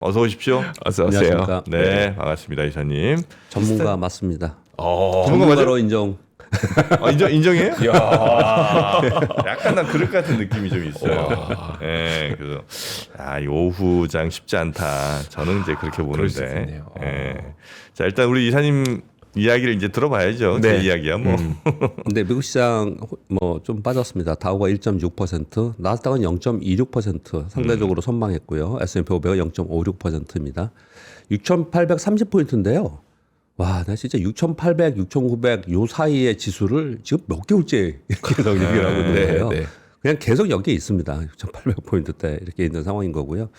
어서 오십시오. 어서 오세요. 안녕하십니까. 네, 반갑습니다, 이사님. 전문가 맞습니다. 전문가 맞아? 전문가로 인정. 인정해요? 야. 약간 난 그럴 것 같은 느낌이 좀 있어요. 네, 그래서 이 오후장 쉽지 않다. 저는 이제 그렇게 그럴 수 보는데. 있겠네요. 예. 자, 일단 우리 이사님 이야기를 이제 들어봐야죠. 제 네. 이야기야 뭐. 근데 미국 시장 뭐 좀 빠졌습니다. 다우가 1.6%, 나스닥은 0.26% 상대적으로 선방했고요. S&P 500은 0.56%입니다. 6,830포인트인데요. 와, 나 진짜 6,800, 6,900 요 사이의 지수를 지금 몇 개월째 이렇게 계속 얘기를 하고 있는 거예요. 네. 그냥 계속 여기에 있습니다. 6,800포인트대 이렇게 있는 상황인 거고요.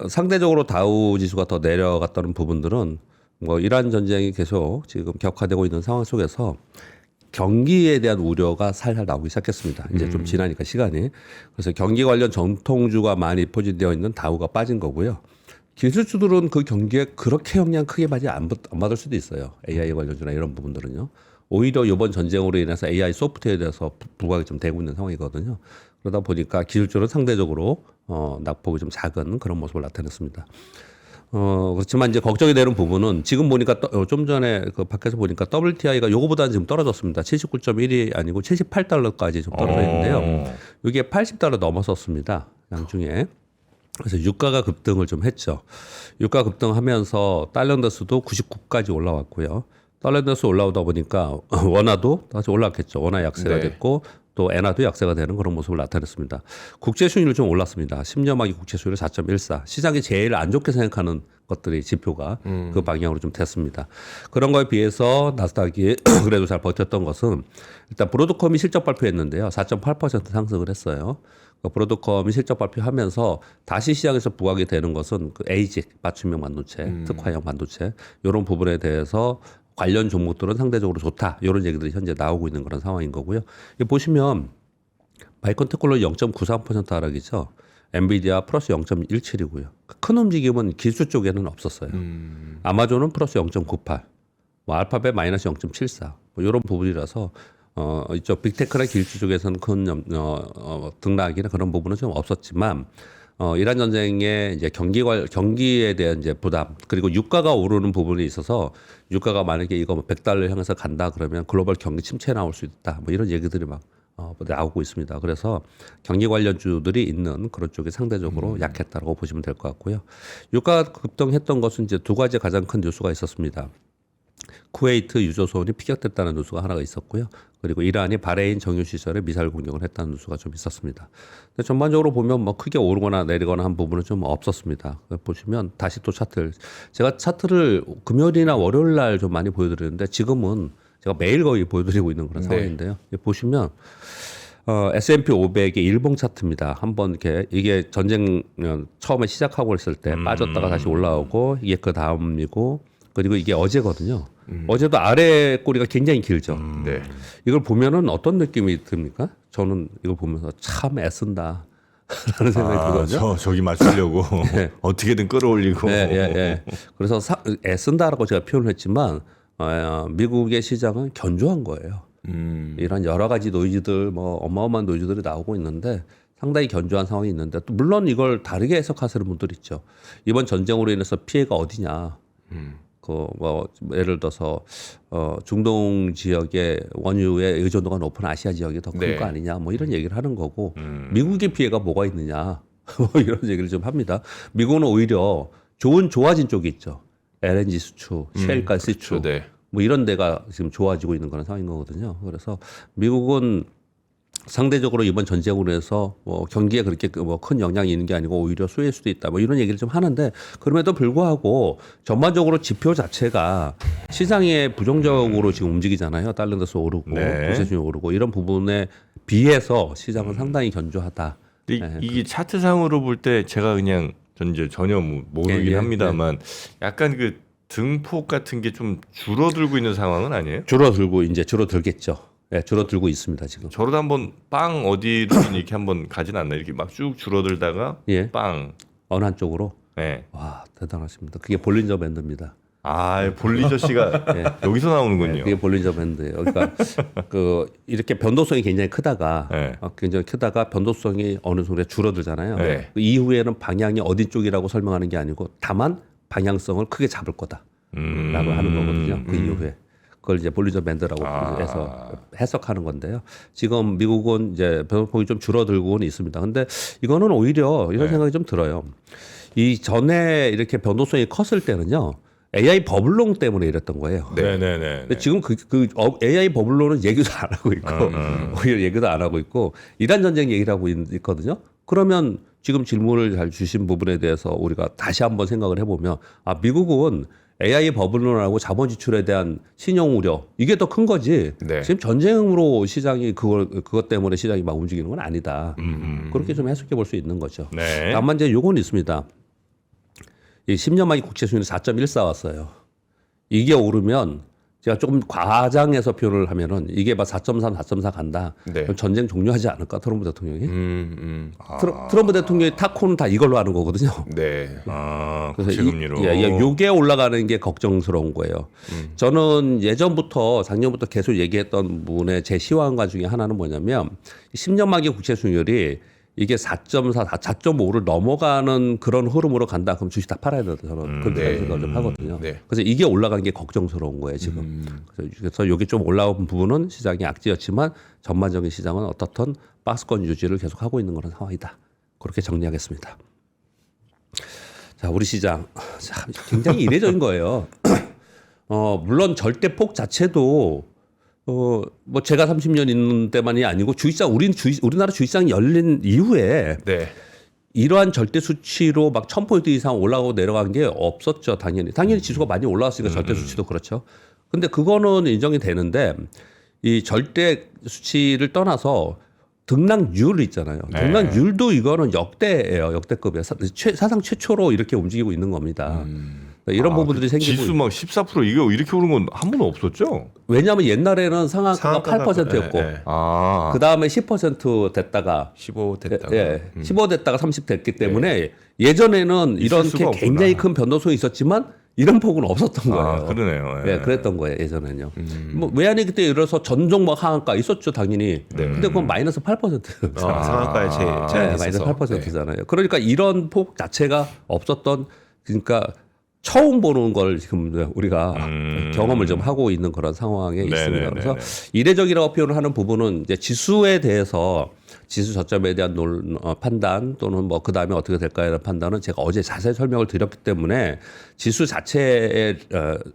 상대적으로 다우 지수가 더 내려갔다는 부분들은 뭐 이란 전쟁이 계속 지금 격화되고 있는 상황 속에서 경기에 대한 우려가 살살 나오기 시작했습니다. 이제 좀 지나니까 시간이. 그래서 경기 관련 전통주가 많이 포진되어 있는 다우가 빠진 거고요. 기술주들은 그 경기에 그렇게 영향 크게 안 받을 수도 있어요. AI 관련주나 이런 부분들은요. 오히려 이번 전쟁으로 인해서 AI 소프트웨어에 대해서 부각이 좀 되고 있는 상황이거든요. 그러다 보니까 기술주는 상대적으로 낙폭이 좀 작은 그런 모습을 나타냈습니다. 그렇지만 이제 걱정이 되는 부분은 지금 보니까 좀 전에 그 밖에서 보니까 WTI가 요거보다는 지금 떨어졌습니다. 79.1이 아니고 78달러까지 좀 떨어져 있는데요. 이게 80달러 넘어섰습니다. 양중에. 그래서 유가가 급등을 좀 했죠. 유가 급등하면서 달러인데스도 99까지 올라왔고요. 달러인데스 올라오다 보니까 원화도 다시 올랐겠죠. 원화 약세가 네. 됐고 또 엔화도 약세가 되는 그런 모습을 나타냈습니다. 국채 수익률 좀 올랐습니다. 10년만기 국채 수익률 4.14. 시장이 제일 안 좋게 생각하는 것들이 지표가 그 방향으로 좀 됐습니다. 그런 거에 비해서 나스닥이 그래도 잘 버텼던 것은 일단 브로드컴이 실적 발표했는데요. 4.8% 상승을 했어요. 브로드컴이 실적 발표하면서 다시 시장에서 부각이 되는 것은 그 에이직 맞춤형 반도체, 특화형 반도체 이런 부분에 대해서 관련 종목들은 상대적으로 좋다. 이런 얘기들이 현재 나오고 있는 그런 상황인 거고요. 여기 보시면 마이크론 테크놀로지 0.93% 하락이죠. 엔비디아 플러스 0.17이고요. 큰 움직임은 기술 쪽에는 없었어요. 아마존은 플러스 0.98, 뭐 알파벳 마이너스 0.74, 뭐 이런 부분이라서 이쪽 빅테크나 기술주 쪽에서는 큰 등락이나 그런 부분은 좀 없었지만 이란 전쟁의 이제 경기에 대한 이제 부담 그리고 유가가 오르는 부분이 있어서 유가가 만약에 이거 100달러 향해서 간다 그러면 글로벌 경기 침체 나올 수 있다 뭐 이런 얘기들이 막 나오고 있습니다. 그래서 경기 관련주들이 있는 그런 쪽이 상대적으로 약했다라고 보시면 될 것 같고요. 유가 급등했던 것은 이제 두 가지 가장 큰 뉴스가 있었습니다. 쿠웨이트 유조선이 피격됐다는 뉴스가 하나가 있었고요. 그리고 이란이 바레인 정유 시설에 미사일 공격을 했다는 뉴스가 좀 있었습니다. 근데 전반적으로 보면 뭐 크게 오르거나 내리거나 한 부분은 좀 없었습니다. 보시면 다시 또 차트를 제가 차트를 금요일이나 월요일 날 좀 많이 보여드리는데 지금은 제가 매일 거의 보여드리고 있는 그런 상황인데요. 보시면 S&P 500의 일봉 차트입니다. 한번 이게 전쟁 처음에 시작하고 있을 때 빠졌다가 다시 올라오고 이게 그 다음이고 그리고 이게 어제거든요. 어제도 아래 꼬리가 굉장히 길죠. 네. 이걸 보면은 어떤 느낌이 듭니까? 저는 이걸 보면서 참 애쓴다. 라는 생각이 들거든요. 저기 맞추려고 어떻게든 끌어올리고. 예. 그래서 애쓴다라고 제가 표현을 했지만 미국의 시장은 견조한 거예요. 이런 여러 가지 노이즈들 뭐 어마어마한 노이즈들이 나오고 있는데 상당히 견조한 상황이 있는데 또 물론 이걸 다르게 해석하시는 분들 있죠. 이번 전쟁으로 인해서 피해가 어디냐. 뭐 예를 들어서 중동 지역의 원유의 의존도가 높은 아시아 지역이 더 큰 거 아니냐 뭐 이런 얘기를 하는 거고 미국의 피해가 뭐가 있느냐 뭐 이런 얘기를 좀 합니다. 미국은 오히려 좋아진 쪽이 있죠. LNG 수출, 셰일가스 수출 네. 뭐 이런 데가 지금 좋아지고 있는 그런 상황인 거거든요. 그래서 미국은 상대적으로 이번 전쟁으로 해서 뭐 경기에 그렇게 뭐 큰 영향이 있는 게 아니고 오히려 수혜일 수도 있다. 뭐 이런 얘기를 좀 하는데 그럼에도 불구하고 전반적으로 지표 자체가 시장에 부정적으로 지금 움직이잖아요. 달러인데스 오르고 부채수준이 오르고 이런 부분에 비해서 시장은 상당히 견조하다. 이게 차트상으로 볼 때 제가 그냥 전 이제 전혀 모르긴 합니다만 약간 그 등폭 같은 게 좀 줄어들고 있는 상황은 아니에요? 줄어들겠죠. 네, 줄어들고 있습니다 지금. 저러다 한번 빵 어디로 이렇게 한번 가진 않나 이렇게 막 쭉 줄어들다가 예. 빵. 어느 한쪽으로. 네. 와 대단하십니다. 그게 볼린저 밴드입니다. 볼리저 씨가 여기서 나오는군요. 그게 볼린저 밴드예요. 그러니까 이렇게 변동성이 굉장히 크다가 변동성이 어느 순간 줄어들잖아요. 네. 그 이후에는 방향이 어디 쪽이라고 설명하는 게 아니고 다만 방향성을 크게 잡을 거다라고 하는 거거든요. 그 이후에 그걸 이제 볼린저 밴드라고 해서 해석하는 건데요. 지금 미국은 이제 변동폭이 좀 줄어들고는 있습니다. 근데 이거는 오히려 이런 생각이 좀 들어요. 이 전에 이렇게 변동성이 컸을 때는요. AI 버블론 때문에 이랬던 거예요. 네네네. 근데 지금 AI 버블론은 얘기도 안 하고 있고 오히려 얘기도 안 하고 있고 이란 전쟁 얘기를 하고 있거든요. 그러면 지금 질문을 잘 주신 부분에 대해서 우리가 다시 한번 생각을 해보면 미국은 AI 버블론하고 자본 지출에 대한 신용 우려 이게 더 큰 거지. 네. 지금 전쟁으로 시장이 그것 때문에 시장이 막 움직이는 건 아니다. 그렇게 좀 해석해 볼 수 있는 거죠. 네. 다만 이제 요건 있습니다. 이 10년 만기 국채 수익률이 4.14 왔어요. 이게 오르면 제가 조금 과장해서 표현을 하면은 이게 막 4.3, 4.4 간다. 네. 그럼 전쟁 종료하지 않을까 트럼프 대통령이? 트럼프 대통령이 타코는 다 이걸로 하는 거거든요. 네. 그래서 국채금리로. 요게 올라가는 게 걱정스러운 거예요. 저는 예전부터 작년부터 계속 얘기했던 분의 제 시황과 중에 하나는 뭐냐면 10년 만기 국채 수익률이 이게 4.4, 4.5를 넘어가는 그런 흐름으로 간다. 그럼 주식 다 팔아야 된다. 저는 그렇게 생각을 좀 하거든요. 네. 그래서 이게 올라간 게 걱정스러운 거예요, 지금. 그래서 이게 좀 올라온 부분은 시장이 악재였지만 전반적인 시장은 어떻든 박스권 유지를 계속하고 있는 그런 상황이다. 그렇게 정리하겠습니다. 자, 우리 시장. 참 굉장히 이례적인 거예요. 물론 절대폭 자체도 뭐 제가 30년 있는 때만이 아니고 우리나라 주식시장이 열린 이후에 네. 이러한 절대 수치로 막 1000포인트 이상 올라가고 내려간 게 없었죠, 당연히. 당연히 지수가 많이 올라왔으니까 절대 수치도 그렇죠. 근데 그거는 인정이 되는데 이 절대 수치를 떠나서 등락률 있잖아요. 등락률도 이거는 역대예요, 역대급이에요. 사상 최초로 이렇게 움직이고 있는 겁니다. 이런 부분들이 생기고 지수 막 14% 이게 이렇게 오른 건 한 번도 없었죠? 왜냐하면 옛날에는 상한가가 8%였고 그 다음에 10% 됐다가 15 됐다가. 예, 15 됐다가 30 됐기 때문에 예전에는 이런 수가 굉장히 큰 변동성이 있었지만 이런 폭은 없었던 거예요. 그러네요. 예, 그랬던 거예요 예전에는요. 뭐 외환위 그때 예를 들어서 전종목 하한가 있었죠 당연히. 근데 그건 마이너스 8%. 상한가에 제한이 마이너스 있어서. 8%잖아요. 그러니까 이런 폭 자체가 없었던 그러니까 처음 보는 걸 지금 우리가 경험을 좀 하고 있는 그런 상황에 있습니다. 그래서 이례적이라고 표현을 하는 부분은 이제 지수에 대해서 지수 저점에 대한 판단 또는 뭐 그 다음에 어떻게 될까에 대한 판단은 제가 어제 자세히 설명을 드렸기 때문에 지수 자체의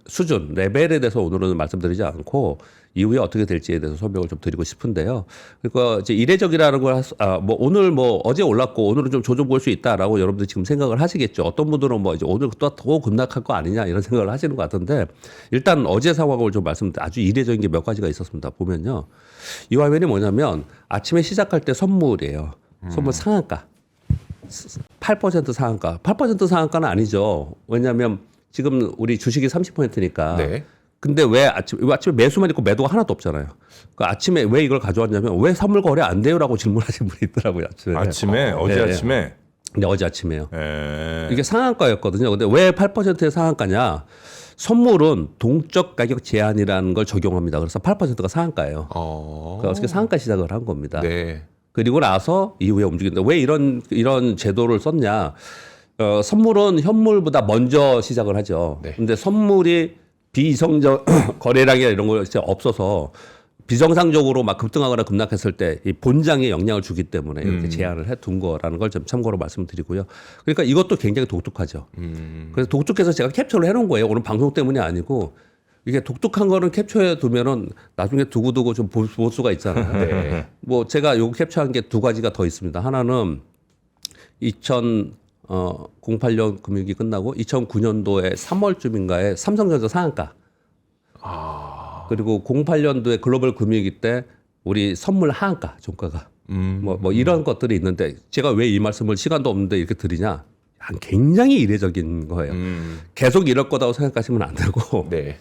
수준, 레벨에 대해서 오늘은 말씀드리지 않고 이후에 어떻게 될지에 대해서 설명을 좀 드리고 싶은데요. 그러니까 이제 이례적이라는 걸 뭐 오늘 뭐 어제 올랐고 오늘은 좀 조정 볼 수 있다라고 여러분들 지금 생각을 하시겠죠. 어떤 분들은 뭐 이제 오늘 또 더 급락할 거 아니냐 이런 생각을 하시는 것 같은데 일단 어제 상황을 좀 아주 이례적인 게 몇 가지가 있었습니다. 보면요. 이 화면이 뭐냐면 아침에 시작할 때 선물이에요. 선물 상한가. 8% 상한가. 8% 상한가는 아니죠. 왜냐하면 지금 우리 주식이 30%니까. 네. 근데 왜 아침에 매수만 있고 매도가 하나도 없잖아요. 그 아침에 왜 이걸 가져왔냐면 왜 선물 거래 안 돼요라고 질문하신 분이 있더라고요. 아침에. 어제 아침에. 네, 어제 아침에요. 이게 상한가였거든요. 근데 왜 8%의 상한가냐? 선물은 동적 가격 제한이라는 걸 적용합니다. 그래서 8%가 상한가예요. 그러니까 어떻게 상한가 시작을 한 겁니다. 네. 그리고 나서 이후에 움직인다. 왜 이런 제도를 썼냐? 선물은 현물보다 먼저 시작을 하죠. 네. 근데 선물이 비이성적 거래량이나 이런 거 진짜 없어서 비정상적으로 막 급등하거나 급락했을 때 이 본장에 영향을 주기 때문에 이렇게 제한을 해둔 거라는 걸 좀 참고로 말씀드리고요. 그러니까 이것도 굉장히 독특하죠. 그래서 독특해서 제가 캡처를 해놓은 거예요. 오늘 방송 때문이 아니고 이게 독특한 거는 capture 두면은 나중에 두고두고 좀 볼 수가 있잖아요. 네. 뭐 제가 요거 캡처한 게 두 가지가 더 있습니다. 하나는 2008년 금융위기 끝나고 2009년도에 3월쯤인가에 삼성전자 상한가. 그리고 08년도에 글로벌 금융위기 때 우리 선물 하한가 종가가 뭐 이런 것들이 있는데 제가 왜 이 말씀을 시간도 없는데 이렇게 드리냐? 굉장히 이례적인 거예요. 계속 이럴 거다고 생각하시면 안 되고. 네.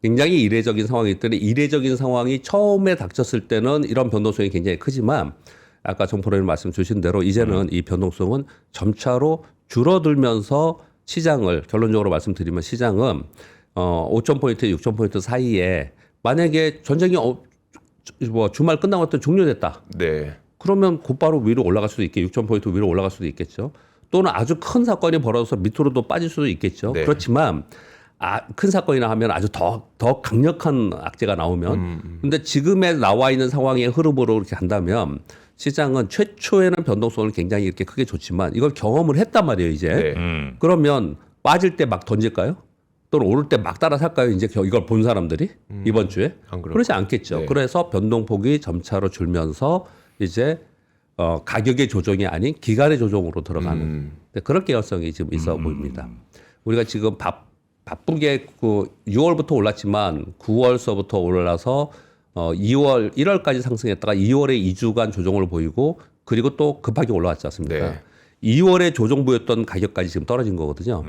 굉장히 이례적인 상황이 있더니 이례적인 상황이 처음에 닥쳤을 때는 이런 변동성이 굉장히 크지만 아까 정 프로님 말씀 주신 대로 이제는 이 변동성은 점차로 줄어들면서 시장을 결론적으로 말씀드리면 시장은 5,000포인트, 6,000포인트 사이에 만약에 전쟁이 주말 끝나고 또 종료됐다. 네. 그러면 곧바로 위로 올라갈 수도 있게 6,000포인트 위로 올라갈 수도 있겠죠. 또는 아주 큰 사건이 벌어져서 밑으로도 빠질 수도 있겠죠. 네. 그렇지만 큰 사건이나 하면 아주 더 강력한 악재가 나오면 근데 지금에 나와 있는 상황의 흐름으로 이렇게 한다면 시장은 최초에는 변동성을 굉장히 이렇게 크게 줬지만 이걸 경험을 했단 말이에요, 이제. 네. 그러면 빠질 때 막 던질까요? 또는 오를 때 막 따라 살까요? 이제 이걸 본 사람들이 이번 주에 안 그럴까요? 그러지 않겠죠. 네. 그래서 변동폭이 점차로 줄면서 이제 가격의 조정이 아닌 기간의 조정으로 들어가는 그럴 개연성이 지금 있어 보입니다. 우리가 지금 바쁜 게 6월부터 올랐지만 9월서부터 올라서 2월, 1월까지 상승했다가 2월에 2주간 조정을 보이고 그리고 또 급하게 올라왔지 않습니까? 네. 2월에 조정부였던 가격까지 지금 떨어진 거거든요.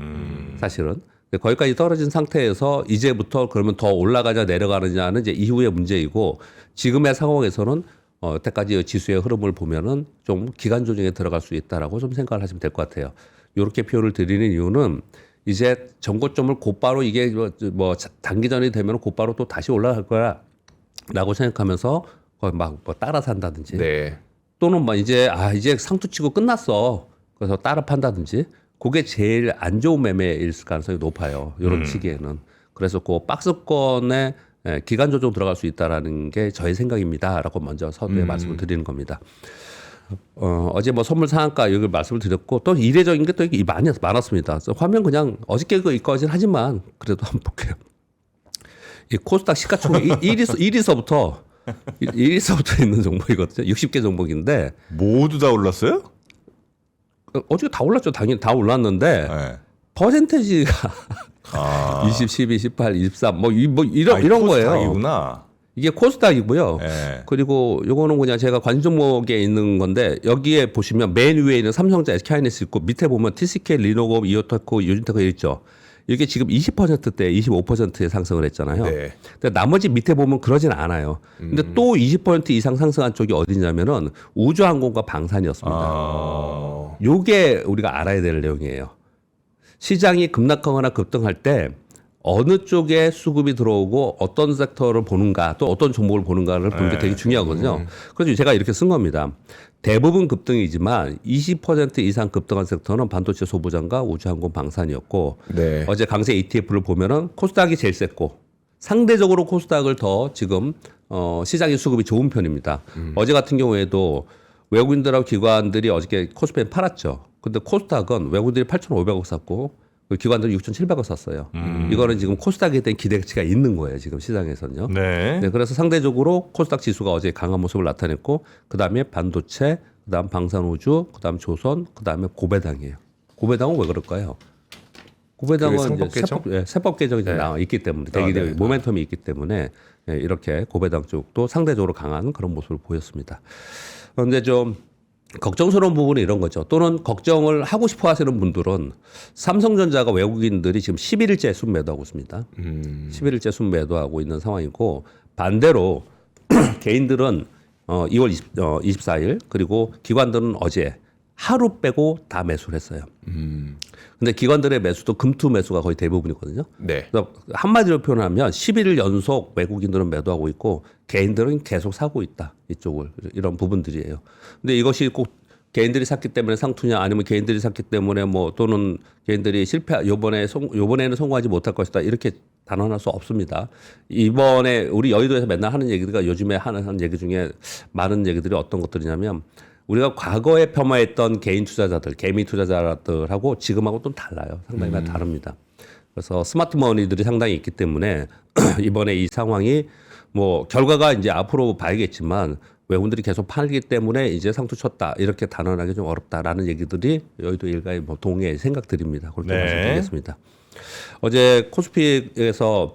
사실은. 거기까지 떨어진 상태에서 이제부터 그러면 더 올라가냐 내려가느냐는 이제 이후의 문제이고 지금의 상황에서는 여태까지 지수의 흐름을 보면은 좀 기간 조정에 들어갈 수 있다라고 좀 생각을 하시면 될 것 같아요. 이렇게 표현을 드리는 이유는 이제 전고점을 곧바로 이게 뭐 단기전이 되면 곧바로 또 다시 올라갈 거야라고 생각하면서 거의 막 뭐 따라 산다든지 네. 또는 막 이제 상투 치고 끝났어. 그래서 따라 판다든지 그게 제일 안 좋은 매매일 가능성이 높아요. 이런 시기에는. 그래서 그 박스권에 기간 조정 들어갈 수 있다라는 게 저의 생각입니다라고 먼저 서두에 말씀을 드리는 겁니다. 어제 뭐 선물 상한가 여기 말씀을 드렸고 또 이례적인 게 또 많았습니다. 그래서 화면 그냥 어저께 거긴 하지만 그래도 한번 볼게요. 이 코스닥 시가총액 1위서부터 있는 종목이거든요. 60개 종목인데 모두 다 올랐어요? 어저께 다 올랐죠. 당연히 다 올랐는데 네. 퍼센테이지가 20, 12, 18, 23 이런 거예요. 코스닥이구나. 이게 코스닥이고요. 네. 그리고 요거는 그냥 제가 관심 종목에 있는 건데 여기에 보시면 맨 위에 있는 삼성전자, SK하이닉스 있고 밑에 보면 TCK, 리노공, 이오테크, 유진테크 있죠. 이게 지금 20%대 25%의 상승을 했잖아요. 네. 근데 나머지 밑에 보면 그러진 않아요. 근데 또 20% 이상 상승한 쪽이 어디냐면은 우주항공과 방산이었습니다. 요게 우리가 알아야 될 내용이에요. 시장이 급락하거나 급등할 때 어느 쪽에 수급이 들어오고 어떤 섹터를 보는가 또 어떤 종목을 보는가를 보는 게 되게 중요하거든요. 그래서 제가 이렇게 쓴 겁니다. 대부분 급등이지만 20% 이상 급등한 섹터는 반도체 소부장과 우주항공 방산이었고 네. 어제 강세 ETF를 보면은 코스닥이 제일 셌고 상대적으로 코스닥을 더 지금 시장의 수급이 좋은 편입니다. 어제 같은 경우에도 외국인들하고 기관들이 어저께 코스피에 팔았죠. 근데 코스닥은 외국인들이 8,500억 샀고 기관들이 6,700억 샀어요. 이거는 지금 코스닥에 대한 기대치가 있는 거예요. 지금 시장에서는요. 네. 네, 그래서 상대적으로 코스닥 지수가 어제 강한 모습을 나타냈고 그다음에 반도체, 그다음 방산우주, 그다음 조선, 그다음에 고배당이에요. 고배당은 왜 그럴까요? 고배당은 상법 이제 개정? 세법 개정이 네. 나와 있기 때문에 네. 모멘텀이 있기 때문에 이렇게 고배당 쪽도 상대적으로 강한 그런 모습을 보였습니다. 그런데 좀 걱정스러운 부분은 이런 거죠. 또는 걱정을 하고 싶어 하시는 분들은 삼성전자가 외국인들이 지금 11일째 순매도하고 있습니다. 11일째 순매도하고 있는 상황이고 반대로 개인들은 2월 24일 그리고 기관들은 어제 하루 빼고 다 매수를 했어요. 근데 기관들의 매수도 금투 매수가 거의 대부분이거든요. 네. 그래서 한마디로 표현하면 11일 연속 외국인들은 매도하고 있고 개인들은 계속 사고 있다. 이쪽을 이런 부분들이에요. 근데 이것이 꼭 개인들이 샀기 때문에 상투냐 아니면 개인들이 샀기 때문에 뭐 또는 개인들이 요번에는 성공하지 못할 것이다. 이렇게 단언할 수 없습니다. 이번에 우리 여의도에서 맨날 하는 얘기가 요즘에 하는 얘기 중에 많은 얘기들이 어떤 것들이냐면 우리가 과거에 폄하했던 개인 투자자들, 개미 투자자들하고 지금하고 또 달라요. 상당히 많이 다릅니다. 그래서 스마트 머니들이 상당히 있기 때문에 이번에 이 상황이 뭐 결과가 이제 앞으로 봐야겠지만 외국인들이 계속 팔기 때문에 이제 상투 쳤다 이렇게 단언하기 좀 어렵다라는 얘기들이 여의도 일가의 뭐 동의 생각들입니다. 그렇게 네. 말씀드리겠습니다. 어제 코스피에서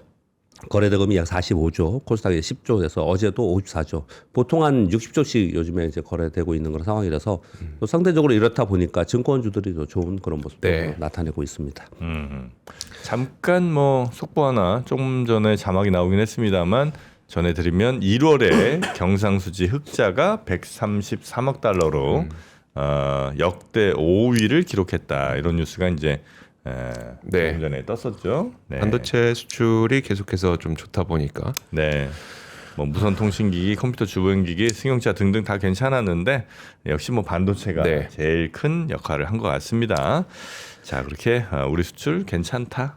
거래대금이 약 45조, 코스닥이 10조 돼서 어제도 54조. 보통 한 60조씩 요즘에 이제 거래되고 있는 그런 상황이라서 또 상대적으로 이렇다 보니까 증권주들이 더 좋은 그런 모습을 네. 나타내고 있습니다. 잠깐 뭐 속보 하나 조금 전에 자막이 나오긴 했습니다만 전해드리면 1월에 경상수지 흑자가 133억 달러로 역대 5위를 기록했다 이런 뉴스가 이제 네. 조금 전에 떴었죠. 네. 반도체 수출이 계속해서 좀 좋다 보니까 네. 뭐 무선 통신기기, 컴퓨터 주변기기, 승용차 등등 다 괜찮았는데 역시 뭐 반도체가 네. 제일 큰 역할을 한 것 같습니다. 자, 그렇게 우리 수출 괜찮다는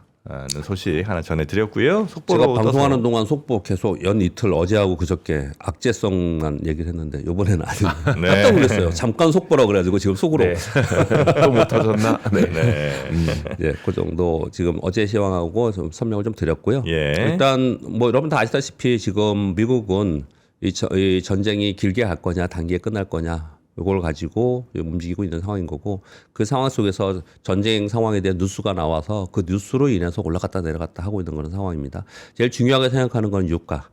소식 하나 전해드렸고요. 속보로 제가 방송하는 떠서. 동안 속보 계속 연 이틀 어제하고 그저께 악재성만 얘기를 했는데 이번에는 아주 네. 깜짝 놀랐어요. 잠깐 속보라 그래가지고 지금 속으로 네. 또 못 터졌나? 네. 네. 예, 그 정도 지금 어제 시황하고 좀 설명을 좀 드렸고요. 예. 일단 뭐 여러분 다 아시다시피 지금 미국은 이 전쟁이 길게 갈 거냐 단기에 끝날 거냐 이걸 가지고 움직이고 있는 상황인 거고 그 상황 속에서 전쟁 상황에 대한 뉴스가 나와서 그 뉴스로 인해서 올라갔다 내려갔다 하고 있는 그런 상황입니다. 제일 중요하게 생각하는 건 유가.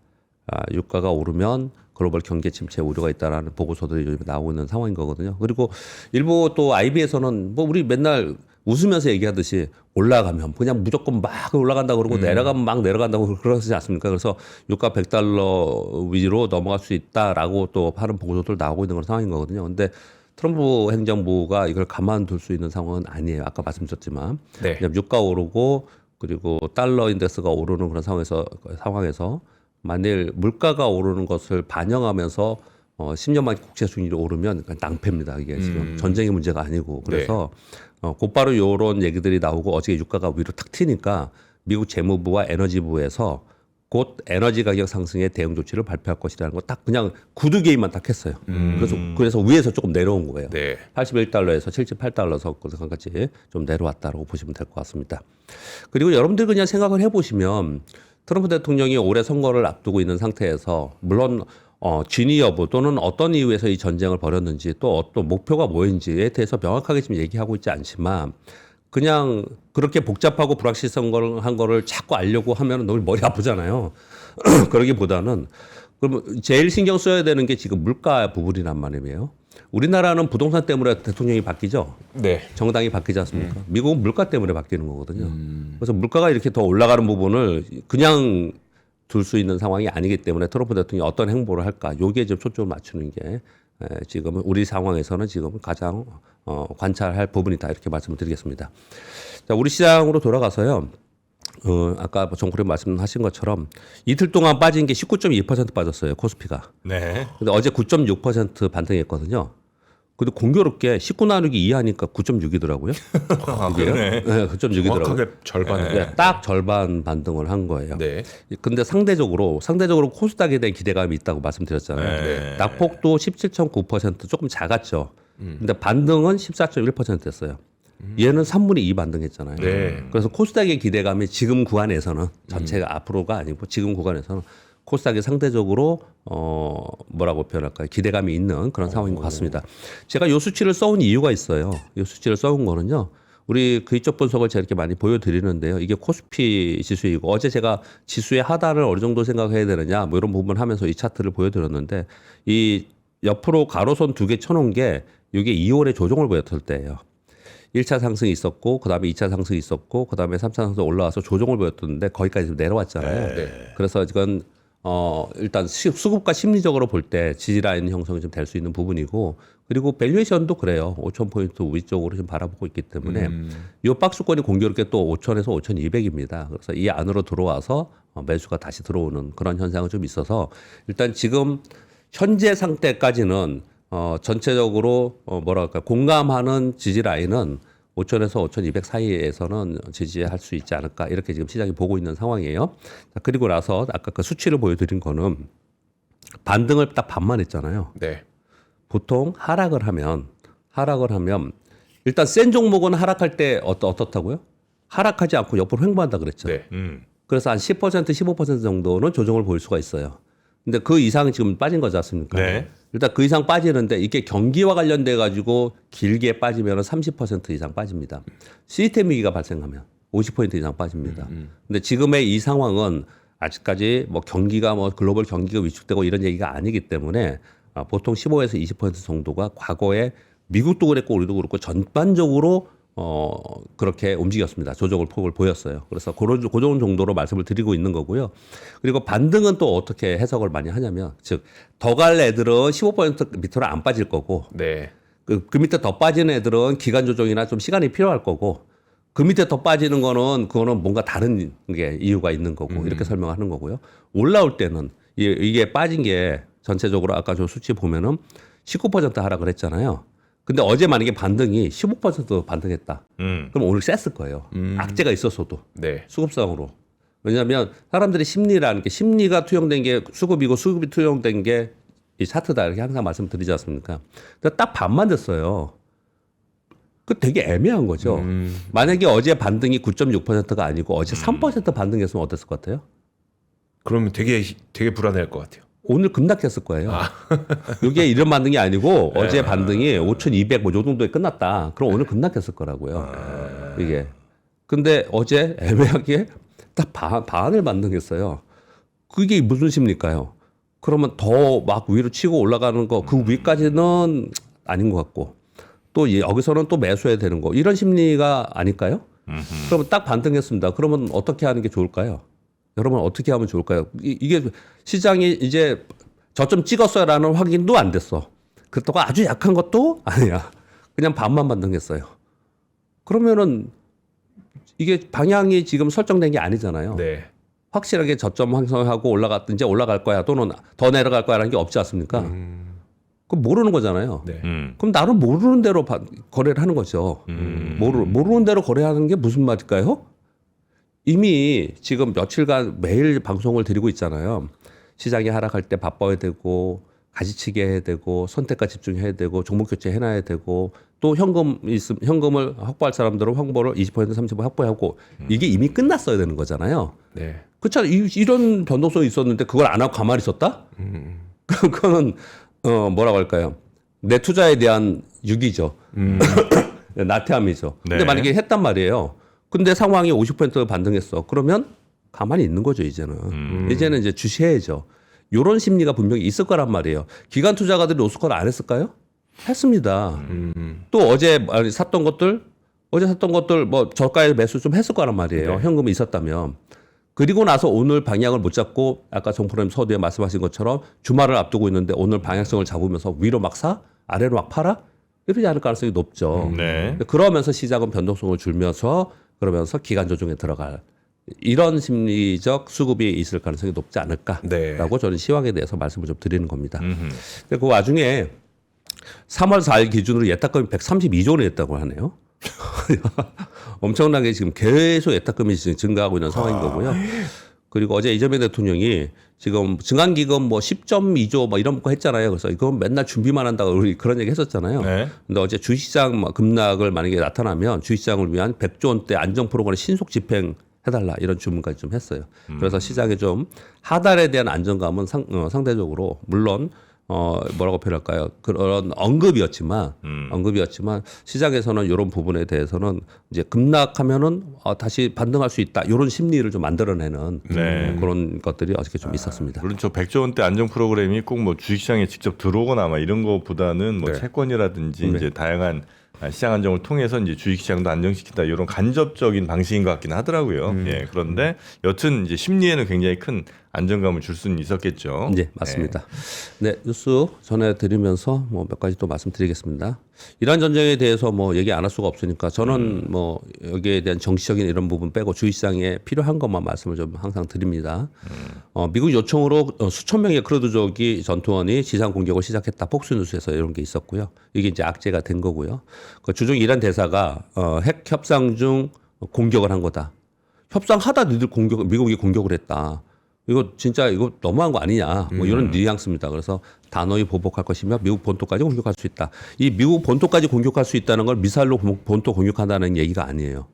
유가가 오르면 글로벌 경제 침체 우려가 있다라는 보고서들이 요즘 나오고 있는 상황인 거거든요. 그리고 일부 또 IB에서는 뭐 우리 맨날 웃으면서 얘기하듯이 올라가면 그냥 무조건 막 올라간다 그러고 내려가면 막 내려간다고 그러지 않습니까? 그래서 유가 $100 위로 넘어갈 수 있다라고 또 하는 보고서들 나오고 있는 그런 상황인 거거든요. 근데 트럼프 행정부가 이걸 가만둘 수 있는 상황은 아니에요. 아까 말씀드렸지만 네. 그냥 유가 오르고 그리고 달러 인덱스가 오르는 그런 상황에서 만일 물가가 오르는 것을 반영하면서 10년 만기 국채 수익률이 오르면 낭패입니다. 이게 지금 전쟁의 문제가 아니고 그래서 곧바로 이런 얘기들이 나오고 어제 유가가 위로 탁 튀니까 미국 재무부와 에너지부에서 곧 에너지 가격 상승에 대응 조치를 발표할 것이라는 거 딱 그냥 구두 개입만 딱 했어요. 그래서 위에서 조금 내려온 거예요. 네. 81달러에서 78달러 선까지 좀 내려왔다라고 보시면 될 것 같습니다. 그리고 여러분들 그냥 생각을 해보시면 트럼프 대통령이 올해 선거를 앞두고 있는 상태에서 물론 진위 여부 또는 어떤 이유에서 이 전쟁을 벌였는지 또 어떤 목표가 뭐인지에 대해서 명확하게 지금 얘기하고 있지 않지만 그냥 그렇게 복잡하고 불확실한 거를 자꾸 알려고 하면 너무 머리 아프잖아요. 그러기보다는 그럼 제일 신경 써야 되는 게 지금 물가 부분이란 말이에요. 우리나라는 부동산 때문에 대통령이 바뀌죠. 네. 정당이 바뀌지 않습니까? 미국은 물가 때문에 바뀌는 거거든요. 그래서 물가가 이렇게 더 올라가는 부분을 그냥 둘 수 있는 상황이 아니기 때문에 트럼프 대통령이 어떤 행보를 할까? 여기에 좀 초점을 맞추는 게 지금 우리 상황에서는 지금 가장 관찰할 부분이다 이렇게 말씀을 드리겠습니다. 자, 우리 시장으로 돌아가서요. 아까 정코님 말씀하신 것처럼 이틀 동안 빠진 게 19.2% 빠졌어요. 코스피가. 네. 근데 어제 9.6% 반등했거든요. 근데 공교롭게 19 나누기 2 하니까 9.6이더라고요. 그러네. 네, 9.6이더라고요. 정확하게 절반을. 네, 딱 절반 반등을 한 거예요. 네. 근데 상대적으로 코스닥에 대한 기대감이 있다고 말씀드렸잖아요. 네. 낙폭도 17.9% 조금 작았죠. 근데 반등은 14.1%였어요. 얘는 3분의 2 반등했잖아요. 네. 그래서 코스닥의 기대감이 지금 구간에서는 전체가 앞으로가 아니고 지금 구간에서는 코스닥이 상대적으로 뭐라고 표현할까요? 기대감이 있는 그런 상황인 것 같습니다. 제가 요 수치를 써온 이유가 있어요. 이 수치를 써온 거는요. 우리 그이쪽 분석을 제가 이렇게 많이 보여드리는데요. 이게 코스피 지수이고 어제 제가 지수의 하단을 어느 정도 생각해야 되느냐 뭐 이런 부분을 하면서 이 차트를 보여드렸는데 이 옆으로 가로선 2개 쳐놓은 게 이게 2월에 조정을 보였을 때예요. 1차 상승이 있었고 그다음에 2차 상승이 있었고 그다음에 3차 상승 올라와서 조정을 보였던데 거기까지 내려왔잖아요. 네. 그래서 이건 일단 수급과 심리적으로 볼 때 지지라인 형성이 좀 될 수 있는 부분이고 그리고 밸류에이션도 그래요. 5,000포인트 위쪽으로 좀 바라보고 있기 때문에 이 박스권이 공교롭게 또 5,000에서 5,200입니다. 그래서 이 안으로 들어와서 매수가 다시 들어오는 그런 현상은 좀 있어서 일단 지금 현재 상태까지는 전체적으로 뭐랄까 공감하는 지지 라인은 5,000에서 5,200 사이에서는 지지할 수 있지 않을까 이렇게 지금 시장이 보고 있는 상황이에요. 자, 그리고 나서 아까 그 수치를 보여드린 거는 반등을 딱 반만 했잖아요. 네. 보통 하락을 하면 일단 센 종목은 하락할 때 어떻다고요? 하락하지 않고 옆으로 횡보한다 그랬죠. 네. 그래서 한 10% 15% 정도는 조정을 보일 수가 있어요. 근데 그 이상은 지금 빠진 거지 않습니까? 네. 일단 그 이상 빠지는데 이게 경기와 관련돼 가지고 길게 빠지면 30% 이상 빠집니다. 시스템 위기가 발생하면 50% 이상 빠집니다. 근데 지금의 이 상황은 아직까지 뭐 경기가 뭐 글로벌 경기가 위축되고 이런 얘기가 아니기 때문에 보통 15에서 20% 정도가 과거에 미국도 그랬고 우리도 그렇고 전반적으로 그렇게 움직였습니다. 조정을 폭을 보였어요. 그래서 그런 정도로 말씀을 드리고 있는 거고요. 그리고 반등은 또 어떻게 해석을 많이 하냐면, 즉, 더 갈 애들은 15% 밑으로 안 빠질 거고, 네. 그 밑에 더 빠지는 애들은 기간 조정이나 좀 시간이 필요할 거고, 그 밑에 더 빠지는 거는 그거는 뭔가 다른 게 이유가 있는 거고 이렇게 설명하는 거고요. 올라올 때는 이게 빠진 게 전체적으로 아까 저 수치 보면은 19% 하락을 했잖아요. 근데 어제 만약에 반등이 15% 반등했다. 그럼 오늘 셌을 거예요. 악재가 있었어도 네. 수급상으로. 왜냐하면 사람들의 심리라는 게 심리가 투영된 게 수급이고 수급이 투영된 게 이 차트다 이렇게 항상 말씀드리지 않습니까? 근데 딱 반만 됐어요. 그 되게 애매한 거죠. 만약에 어제 반등이 9.6%가 아니고 어제 3% 반등했으면 어땠을 것 같아요? 그러면 되게 불안해할 것 같아요. 오늘 급락했을 거예요. 이게 이런 반등이 아니고 어제 반등이 5,200 뭐 요 정도에 끝났다. 그럼 오늘 급락했을 거라고요. 이게. 근데 어제 애매하게 딱 반을 반등했어요. 그게 무슨 심리일까요? 그러면 더 막 위로 치고 올라가는 거 그 위까지는 아닌 것 같고 또 여기서는 또 매수해야 되는 거 이런 심리가 아닐까요? 그러면 딱 반등했습니다. 그러면 어떻게 하는 게 좋을까요? 여러분 어떻게 하면 좋을까요? 이게 시장이 이제 저점 찍었어요라는 확인도 안 됐어. 그렇다고 아주 약한 것도 아니야. 그냥 반만 반등했어요. 그러면은 이게 방향이 지금 설정된 게 아니잖아요. 네. 확실하게 저점 형성하고 이제 올라갈 거야 또는 더 내려갈 거야라는 게 없지 않습니까? 그럼 모르는 거잖아요. 네. 그럼 나는 모르는 대로 거래를 하는 거죠. 모르는 대로 거래하는 게 무슨 말일까요? 이미 지금 며칠간 매일 방송을 드리고 있잖아요. 시장이 하락할 때 바빠야 되고 가지치기 해야 되고 선택과 집중해야 되고 종목 교체 해놔야 되고 또 현금을 확보할 사람들은 확보를 20% 30% 확보하고 이게 이미 끝났어야 되는 거잖아요. 네. 그렇잖아요. 이런 변동성이 있었는데 그걸 안 하고 가만히 있었다? 그거는 뭐라고 할까요? 내 투자에 대한 유기죠. 나태함이죠. 근데 네. 만약에 했단 말이에요. 근데 상황이 50% 반등했어. 그러면 가만히 있는 거죠, 이제는. 이제는 이제 주시해야죠. 요런 심리가 분명히 있을 거란 말이에요. 기관 투자가들이 로스콜 안 했을까요? 했습니다. 또 어제 샀던 것들 뭐 저가에 매수 좀 했을 거란 말이에요. 네. 현금이 있었다면. 그리고 나서 오늘 방향을 못 잡고 아까 정프로님 서두에 말씀하신 것처럼 주말을 앞두고 있는데 오늘 방향성을 잡으면서 위로 막 사? 아래로 막 팔아? 이러지 않을 가능성이 높죠. 네. 그러면서 시장은 변동성을 줄면서 그러면서 기간 조정에 들어갈 이런 심리적 수급이 있을 가능성이 높지 않을까라고 네. 저는 시황에 대해서 말씀을 좀 드리는 겁니다. 근데 그 와중에 3월 4일 기준으로 예탁금이 132조 원이 됐다고 하네요. 엄청나게 지금 계속 예탁금이 지금 증가하고 있는 상황인 거고요. 그리고 어제 이재명 대통령이 지금 증안기금 뭐 10.2조 뭐 이런 거 했잖아요. 그래서 이건 맨날 준비만 한다고 우리 그런 얘기 했었잖아요. 네. 근데 어제 주식시장 급락을 만약에 나타나면 주식시장을 위한 100조 원대 안정 프로그램을 신속 집행해달라 이런 주문까지 좀 했어요. 그래서 시장에 좀 하달에 대한 안정감은 상대적으로 물론 뭐라고 표현할까요? 그런 언급이었지만 시장에서는 이런 부분에 대해서는 이제 급락하면은 다시 반등할 수 있다. 이런 심리를 좀 만들어내는 네. 그런 것들이 어저께 좀 있었습니다. 물론 저 100조 원대 안정 프로그램이 꼭 뭐 주식시장에 직접 들어오거나 아마 이런 것보다는 뭐 네. 채권이라든지 이제 다양한 시장 안정을 통해서 이제 주식시장도 안정시킨다 이런 간접적인 방식인 것 같긴 하더라고요. 예, 그런데 여튼 이제 심리에는 굉장히 큰 안정감을 줄 수는 있었겠죠. 네, 맞습니다. 네, 뉴스 전해드리면서 뭐 몇 가지 또 말씀드리겠습니다. 이란 전쟁에 대해서 뭐 얘기 안 할 수가 없으니까 저는 뭐 여기에 대한 정치적인 이런 부분 빼고 주식시장에 필요한 것만 말씀을 좀 항상 드립니다. 미국 요청으로 수천 명의 크루드족이 전투원이 지상 공격을 시작했다. 폭스뉴스에서 이런 게 있었고요. 이게 이제 악재가 된 거고요. 그 주중 이란 대사가 핵 협상 중 공격을 한 거다. 협상하다 미국이 공격을 했다. 이거 진짜 이거 너무한 거 아니냐. 뭐 이런 뉘앙스입니다. 그래서 단호히 보복할 것이며 미국 본토까지 공격할 수 있다. 이 미국 본토까지 공격할 수 있다는 걸 미사일로 본토 공격한다는 얘기가 아니에요.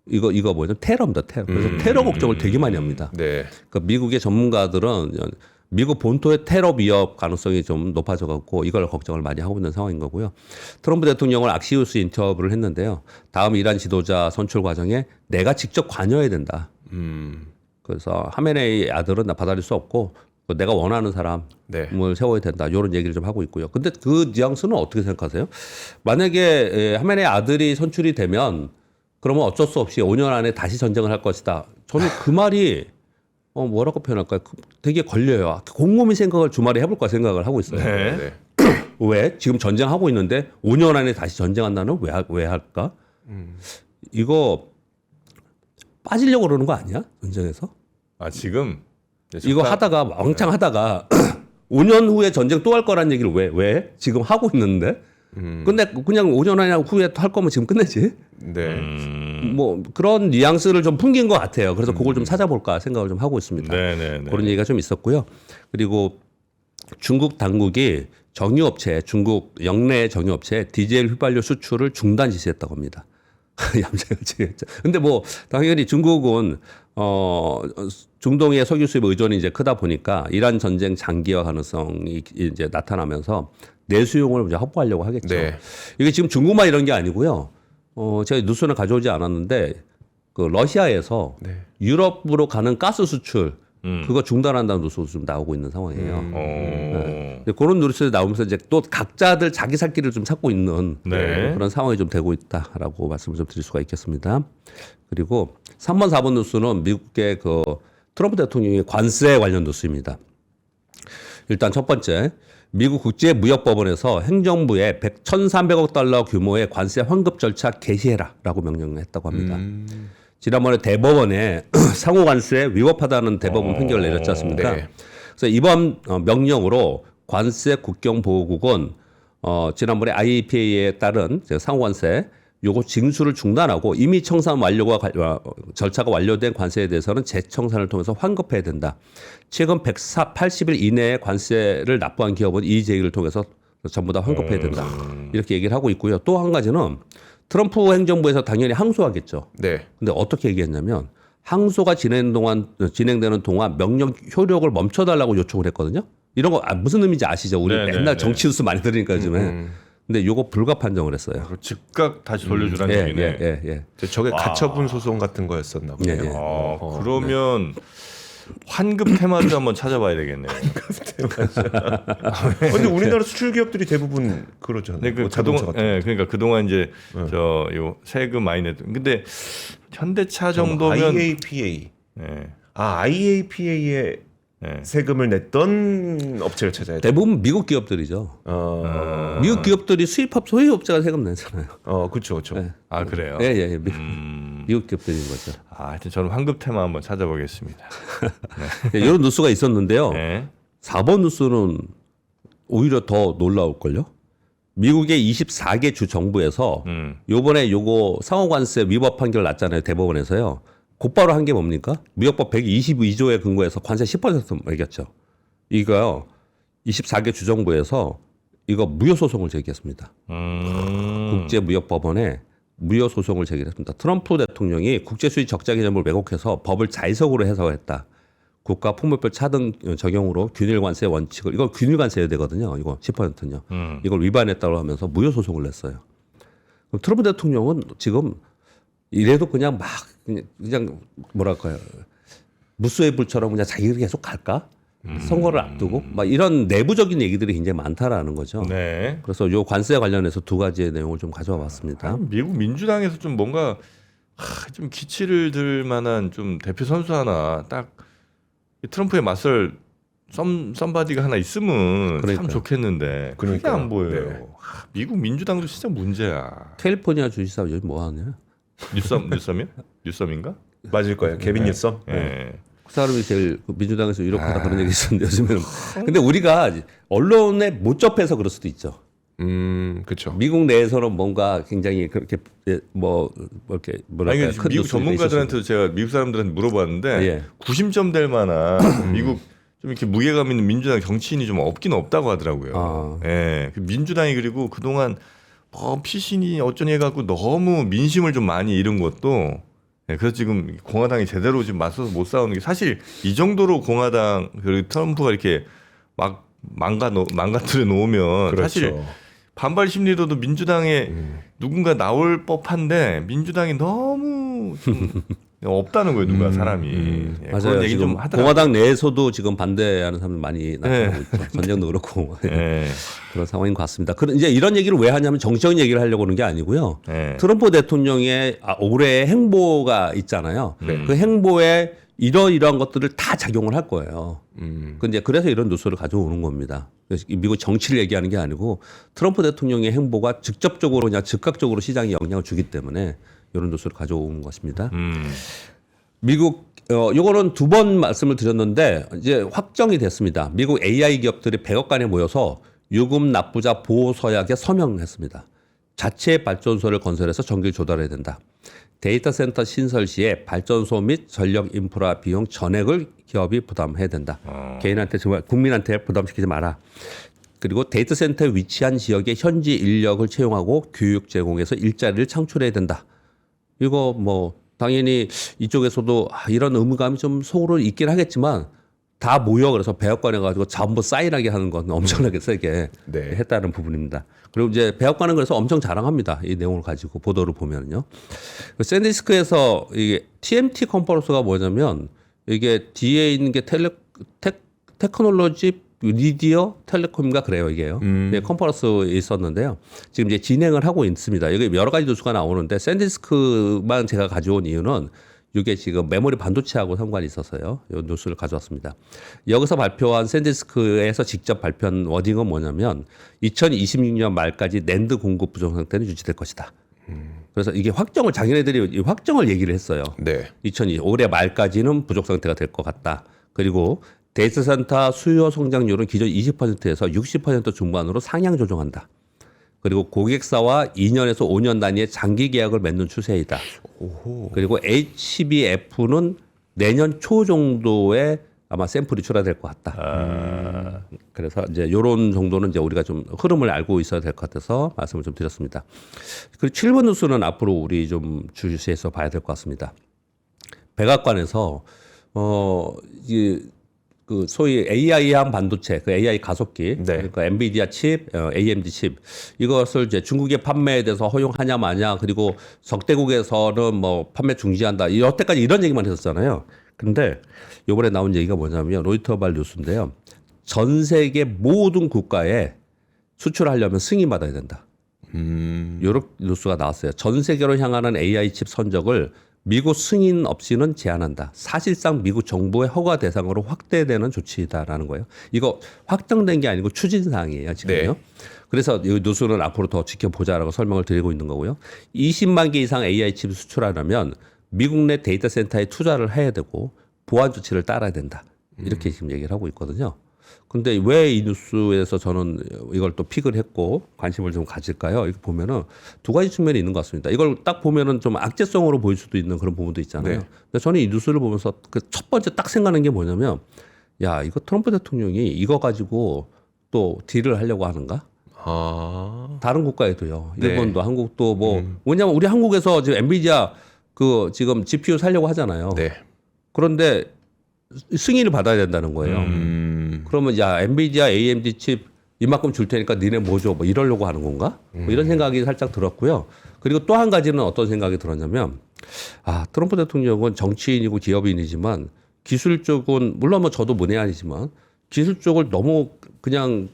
이거 뭐죠? 테러입니다. 테러. 그래서 테러 걱정을 되게 많이 합니다. 네. 그러니까 미국의 전문가들은 미국 본토의 테러 위협 가능성이 좀 높아져 갖고 이걸 걱정을 많이 하고 있는 상황인 거고요. 트럼프 대통령을 악시우스 인터뷰를 했는데요. 다음 이란 지도자 선출 과정에 내가 직접 관여해야 된다. 그래서 하메네이 아들은 나 받아들일 수 없고 내가 원하는 사람을 네. 세워야 된다. 이런 얘기를 좀 하고 있고요. 근데 그 뉘앙스는 어떻게 생각하세요? 만약에 하메네이 아들이 선출이 되면 그러면 어쩔 수 없이 5년 안에 다시 전쟁을 할 것이다. 저는 그 말이 뭐라고 표현할까요? 되게 걸려요. 곰곰이 생각을 주말에 해볼까 생각을 하고 있어요. 네. 네. 왜? 지금 전쟁하고 있는데 5년 안에 다시 전쟁한다는 왜 할까? 이거 빠지려고 그러는 거 아니야? 전쟁에서? 아 지금 이거 하다가 왕창 하다가 5년 후에 전쟁 또 할 거란 얘기를 왜 지금 하고 있는데? 근데 그냥 5년 후에 할 거면 지금 끝내지. 네. 뭐 그런 뉘앙스를 좀 풍긴 것 같아요. 그래서 그걸 좀 찾아볼까 생각을 좀 하고 있습니다. 네네네. 그런 얘기가 좀 있었고요. 그리고 중국 당국이 정유업체, 중국 영내 정유업체 디젤 휘발유 수출을 중단 지시했다고 합니다. 얌전하지. 근데 뭐 당연히 중국은 중동의 석유 수입 의존이 이제 크다 보니까 이란 전쟁 장기화 가능성이 이제 나타나면서 내수용을 이제 확보하려고 하겠죠. 네. 이게 지금 중국만 이런 게 아니고요. 제가 뉴스는 가져오지 않았는데 그 러시아에서 네. 유럽으로 가는 가스 수출 그거 중단한다는 뉴스도 좀 나오고 있는 상황이에요. 네. 그런 뉴스가 나오면서 이제 또 각자들 자기 살 길을 좀 찾고 있는 네. 그런 상황이 좀 되고 있다라고 말씀을 좀 드릴 수가 있겠습니다. 그리고 3번, 4번 뉴스는 미국의 그 트럼프 대통령의 관세 관련 뉴스입니다. 일단 첫 번째, 미국 국제무역법원에서 행정부에 1,300억 달러 규모의 관세 환급 절차 개시해라라고 명령했다고 합니다. 지난번에 대법원에 상호 관세에 위법하다는 대법원 판결을 내렸지 않습니까? 네. 그래서 이번 명령으로 관세 국경보호국은 지난번에 IEPA에 따른 상호 관세 요거 징수를 중단하고 이미 청산 절차가 완료된 관세에 대해서는 재청산을 통해서 환급해야 된다. 최근 180일 이내에 관세를 납부한 기업은 이의 제기를 통해서 전부 다 환급해야 된다. 이렇게 얘기를 하고 있고요. 또 한 가지는 트럼프 행정부에서 당연히 항소하겠죠. 네. 근데 어떻게 얘기했냐면 항소가 진행되는 동안 명령 효력을 멈춰달라고 요청을 했거든요. 이런 거 무슨 의미인지 아시죠? 우리 네네네. 맨날 정치 뉴스 많이 들으니까 요즘에. 근데 요거 불가 판정을 했어요. 즉각 다시 돌려주라는 예, 얘기네. 예. 저게 가처분 소송 같은 거였었나 보네요. 예, 예. 그러면 환급 테마도 한번 찾아봐야 되겠네요. 근데 우리나라 수출 기업들이 대부분 그러잖아요. 네, 뭐 자동차 같은. 예, 그러니까 그동안 이제 요 세금 많이 냈던. 근데 현대차 정도면 IAPA. 예, IAPA에 예. 세금을 냈던 업체를 찾아야 돼. 대부분 미국 기업들이죠. 미국 기업들이 소유업자가 세금 내잖아요. 그렇죠, 그렇죠. 네. 아 그래요? 예. 미국 기업들인 거죠. 아, 하여튼 저는 환급 테마 한번 찾아보겠습니다. 예, 이런 뉴스가 있었는데요. 네. 4번 뉴스는 오히려 더 놀라울걸요. 미국의 24개 주 정부에서 요번에 요거 상호관세 위법 판결 났잖아요. 대법원에서요. 곧바로 한 게 뭡니까? 무역법 122조에 근거해서 관세 10% 매겼죠. 이거요. 24개 주정부에서 이거 무효소송을 제기했습니다. 국제무역법원에 무효소송을 제기했습니다. 트럼프 대통령이 국제수입 적자 개념을 왜곡해서 법을 자의적으로 해석했다. 국가 풍물별 차등 적용으로 균일 관세 원칙을 이거 균일 관세해야 되거든요. 이거 10%는요. 이걸 위반했다고 하면서 무효소송을 냈어요. 그럼 트럼프 대통령은 지금 이래도 그냥 막 그냥 뭐랄까요 무수의 불처럼 그냥 자기가 계속 갈까? 선거를 앞두고 막 이런 내부적인 얘기들이 굉장히 많다라는 거죠. 네. 그래서 요 관세 관련해서 두 가지의 내용을 좀 가져와 봤습니다. 미국 민주당에서 좀 뭔가 좀 기치를 들 만한 좀 대표 선수 하나 딱 트럼프에 맞설 썸바디가 하나 있으면 참 그러니까요. 좋겠는데 그게 그러니까요. 안 보여요. 네. 미국 민주당도 진짜 문제야. 캘리포니아 주지사 여기 뭐 하냐? 뉴섬이요? 뉴섬인가? 맞을 거예요. 개빈 뉴섬. 예. 그 사람이 제일 민주당에서 유력하다 그런 얘기 있었는데 요즘에는 근데 우리가 언론에 못 접해서 그럴 수도 있죠. 그렇죠. 미국 내에서는 뭔가 굉장히 그렇게 뭐 이렇게 아니, 뭐랄까 그러니까 미국 전문가들한테도 제가 미국 사람들한테 물어봤는데 예. 구심점 될 만한 미국 좀 이렇게 무게감 있는 민주당 정치인이 좀 없긴 없다고 하더라고요. 예. 그 민주당이 그리고 그동안 피신이 어쩌니 해갖고 너무 민심을 좀 많이 잃은 것도 예, 그래서 지금 공화당이 제대로 지금 맞서서 못 싸우는 게 사실 이 정도로 공화당 그리고 트럼프가 이렇게 막 망가뜨려 놓으면 그렇죠. 사실 반발 심리로도 민주당에 누군가 나올 법한데 민주당이 너무 좀 없다는 거예요, 누가 사람이. 예, 맞아요. 그런 얘기 지금 좀 하더라고요. 공화당 내에서도 지금 반대하는 사람들 많이 나타나고 있죠. 전쟁도 그렇고 예. 그런 상황인 것 같습니다. 이제 이런 얘기를 왜 하냐면 정치적인 얘기를 하려고 하는 게 아니고요. 예. 트럼프 대통령의 올해의 행보가 있잖아요. 그 행보에 이러이러한 것들을 다 작용을 할 거예요. 근데 그래서 이런 뉴스를 가져오는 겁니다. 그래서 미국 정치를 얘기하는 게 아니고 트럼프 대통령의 행보가 직접적으로 그냥 즉각적으로 시장에 영향을 주기 때문에 이런 뉴스를 가져온 것입니다. 미국 요거는 두 번 말씀을 드렸는데 이제 확정이 됐습니다. 미국 AI 기업들이 100억 간에 모여서 유급 납부자 보호 서약에 서명했습니다. 자체 발전소를 건설해서 전기를 조달해야 된다. 데이터 센터 신설 시에 발전소 및 전력 인프라 비용 전액을 기업이 부담해야 된다. 개인한테 정말 국민한테 부담시키지 마라. 그리고 데이터 센터에 위치한 지역의 현지 인력을 채용하고 교육 제공해서 일자리를 창출해야 된다. 이거 뭐 당연히 이쪽에서도 이런 의무감이 좀 속으로 있긴 하겠지만 다 모여 그래서 배역관해 가지고 전부 사인하게 하는 건 엄청나게 세게 네. 했다는 부분입니다. 그리고 이제 배역관은 그래서 엄청 자랑합니다. 이 내용을 가지고 보도를 보면요. 샌디스크에서 이게 TMT 컨퍼런스가 뭐냐면 이게 뒤에 있는 게 테크놀로지 미디어 텔레콤인가 그래요 이게요. 네, 컨퍼런스에 있었는데요. 지금 이제 진행을 하고 있습니다. 여기 여러 가지 뉴스가 나오는데 샌디스크만 제가 가져온 이유는 이게 지금 메모리 반도체하고 상관이 있어서요. 이 뉴스를 가져왔습니다. 여기서 발표한 샌디스크에서 직접 발표한 워딩은 뭐냐면 2026년 말까지 낸드 공급 부족 상태는 유지될 것이다. 그래서 이게 확정을 자기네들이 확정을 얘기를 했어요. 네. 올해 말까지는 부족 상태가 될 것 같다. 그리고 데이터 센터 수요 성장률은 기존 20%에서 60% 중반으로 상향 조정한다. 그리고 고객사와 2년에서 5년 단위의 장기 계약을 맺는 추세이다. 오호. 그리고 HBF는 내년 초 정도에 아마 샘플이 출하될 것 같다. 그래서 이제 이런 정도는 이제 우리가 좀 흐름을 알고 있어야 될 것 같아서 말씀을 좀 드렸습니다. 그리고 7번 뉴스는 앞으로 우리 좀 주시해서 봐야 될 것 같습니다. 백악관에서 그 소위 AI향 반도체, 그 AI 가속기, 네. 그러니까 엔비디아 칩, AMD 칩 이것을 이제 중국에 판매에 대해서 허용하냐 마냐 그리고 적대국에서는 뭐 판매 중지한다. 여태까지 이런 얘기만 했었잖아요. 근데 이번에 나온 얘기가 뭐냐면 로이터발 뉴스인데요. 전 세계 모든 국가에 수출하려면 승인 받아야 된다. 이런 뉴스가 나왔어요. 전 세계로 향하는 AI 칩 선적을 미국 승인 없이는 제한한다. 사실상 미국 정부의 허가 대상으로 확대되는 조치다라는 거예요. 이거 확정된 게 아니고 추진 사항이에요, 지금요. 네. 그래서 이 뉴스는 앞으로 더 지켜보자라고 설명을 드리고 있는 거고요. 20만 개 이상 AI 칩 수출하려면 미국 내 데이터 센터에 투자를 해야 되고 보안 조치를 따라야 된다. 이렇게 지금 얘기를 하고 있거든요. 근데 왜 이 뉴스에서 저는 이걸 또 픽을 했고 관심을 좀 가질까요? 이렇게 보면은 두 가지 측면이 있는 것 같습니다. 이걸 딱 보면은 좀 악재성으로 보일 수도 있는 그런 부분도 있잖아요. 네. 근데 저는 이 뉴스를 보면서 그 첫 번째 딱 생각나는 게 뭐냐면 야, 이거 트럼프 대통령이 이거 가지고 또 딜을 하려고 하는가? 다른 국가에도요. 네. 일본도 한국도 뭐 왜냐면 우리 한국에서 지금 엔비디아 그 지금 GPU 살려고 하잖아요. 네. 그런데 승인을 받아야 된다는 거예요. 그러면 야 엔비디아 AMD 칩 이만큼 줄 테니까 니네 뭐 줘? 뭐 이러려고 하는 건가? 뭐 이런 생각이 살짝 들었고요. 그리고 또 한 가지는 어떤 생각이 들었냐면 트럼프 대통령은 정치인이고 기업인이지만 기술 쪽은 물론 뭐 저도 문외한이지만 기술 쪽을 너무 그냥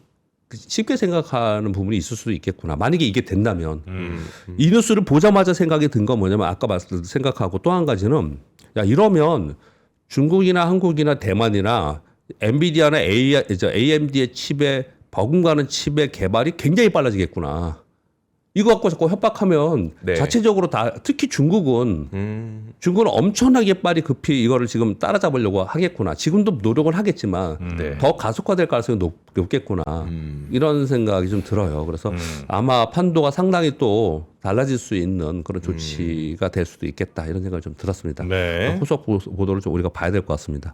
쉽게 생각하는 부분이 있을 수도 있겠구나. 만약에 이게 된다면 이 뉴스를 보자마자 생각이 든 건 뭐냐면 아까 생각하고 또 한 가지는 야 이러면 중국이나 한국이나 대만이나 엔비디아나 AMD의 칩에 버금가는 칩의 개발이 굉장히 빨라지겠구나. 이거 갖고 자꾸 협박하면 네. 자체적으로 다 특히 중국은 엄청나게 빨리 급히 이거를 지금 따라잡으려고 하겠구나. 지금도 노력을 하겠지만 네. 더 가속화될 가능성이 높겠구나. 이런 생각이 좀 들어요. 그래서 아마 판도가 상당히 또 달라질 수 있는 그런 조치가 될 수도 있겠다. 이런 생각이 좀 들었습니다. 네. 후속 보도를 좀 우리가 봐야 될 것 같습니다.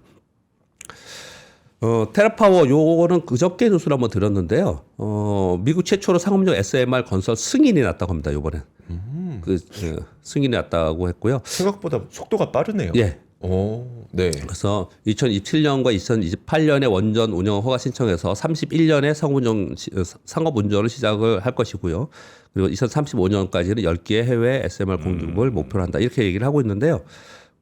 테라파워 요거는 그저께 뉴스를 한번 들었는데요. 미국 최초로 상업용 SMR 건설 승인이 났다고 합니다. 이번에 승인이 났다고 했고요. 생각보다 속도가 빠르네요. 예. 오, 네. 그래서 2027년과 2028년에 원전 운영 허가 신청해서 31년에 상업 운전을 시작을 할 것이고요. 그리고 2035년까지는 10개의 해외 SMR 공급을 목표로 한다. 이렇게 얘기를 하고 있는데요.